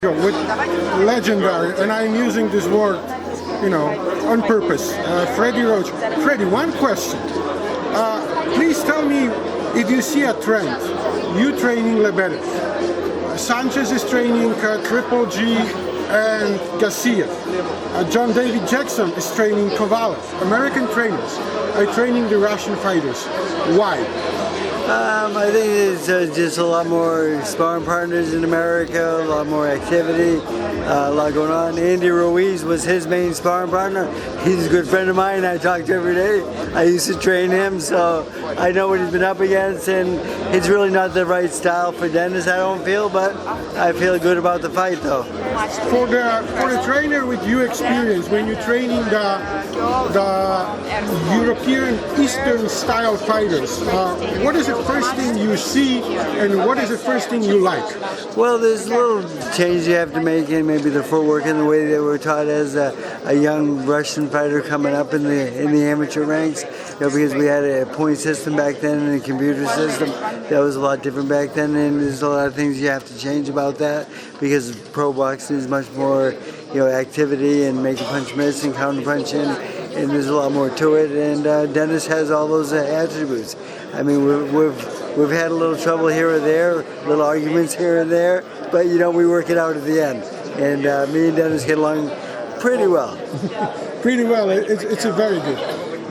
With legendary, and I'm using this word, on purpose. Freddie Roach. Freddie, one question. Please tell me if you see a trend. You training Lebedev. Sanchez is training Triple G and Gassiev. John David Jackson is training Kovalev. American trainers are training the Russian fighters. Why? I think there's just a lot more sparring partners in America, a lot more activity, a lot going on. Andy Ruiz was his main sparring partner. He's a good friend of mine. I talk to every day. I used to train him, so I know what he's been up against, and it's really not the right style for Denis, I don't feel, but I feel good about the fight, though. For the trainer with your experience, when you're training the European Eastern style fighters, what is the first thing you see and what is the first thing you like? Well, there's a little change you have to make in maybe the footwork and the way they were taught as a young Russian fighter coming up in the amateur ranks. Because we had a point system back then and a computer system that was a lot different back then, and there's a lot of things you have to change about that because pro boxing is much more activity and make a punch miss and counter punching, and there's a lot more to it, and Denis has all those attributes. I mean, we've had a little trouble here or there, little arguments here and there, but we work it out at the end, and me and Denis get along pretty well. Pretty well. It's a very good.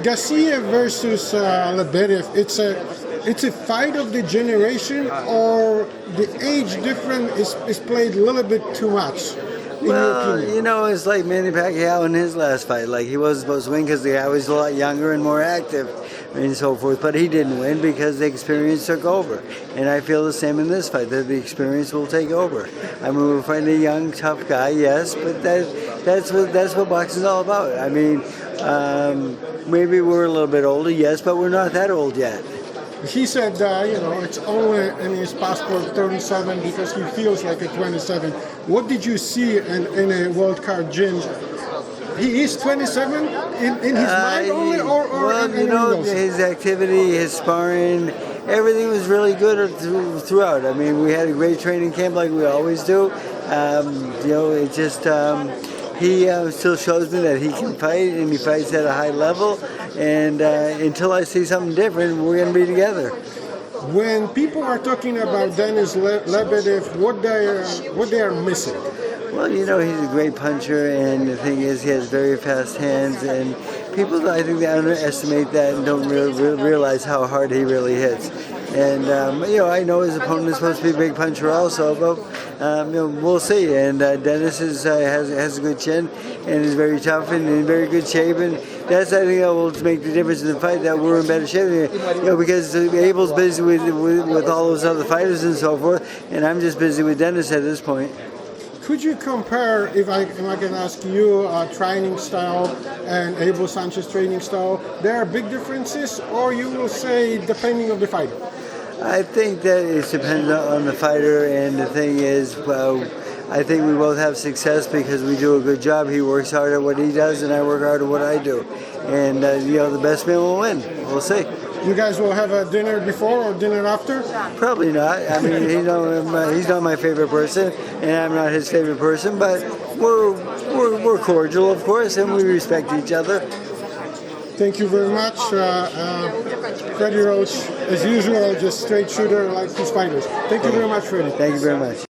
Gassiev versus Lebedev. It's a fight of the generation, or the age difference is played a little bit too much. Well, it's like Manny Pacquiao in his last fight. Like, he wasn't supposed to win because the guy was a lot younger and more active and so forth. But he didn't win because the experience took over. And I feel the same in this fight, that the experience will take over. I mean, we're fighting a young, tough guy, yes, but that's what boxing is all about. I mean, maybe we're a little bit older, yes, but we're not that old yet. He said, it's only in his passport 37 because he feels like a 27. What did you see in a World Card gym? He is 27 in his mind only, or his activity, his sparring, everything was really good throughout. I mean, we had a great training camp like we always do. It just... He still shows me that he can fight, and he fights at a high level. And until I see something different, we're going to be together. When people are talking about Denis Lebedev, what they are missing? Well, he's a great puncher, and the thing is, he has very fast hands, and people, I think, they underestimate that and don't realize how hard he really hits. And I know his opponent is supposed to be a big puncher also, but we'll see. And Denis has a good chin and is very tough and in very good shape, and that's, I think, that will make the difference in the fight, that we're in better shape. Because Abel's busy with all those other fighters and so forth, and I'm just busy with Denis at this point. Could you compare, if I can ask you, training style and Abel Sanchez training style? There are big differences, or you will say depending on the fighter? I think that it depends on the fighter, and the thing is, I think we both have success because we do a good job. He works hard at what he does, and I work hard at what I do. And the best man will win. We'll see. You guys will have a dinner before or dinner after? Probably not. I mean, he's not my favorite person, and I'm not his favorite person. But we're cordial, of course, and we respect each other. Thank you very much. Freddie Roach, as usual, just straight shooter like his fighters. Thank you very much, Freddie. Thank you very much.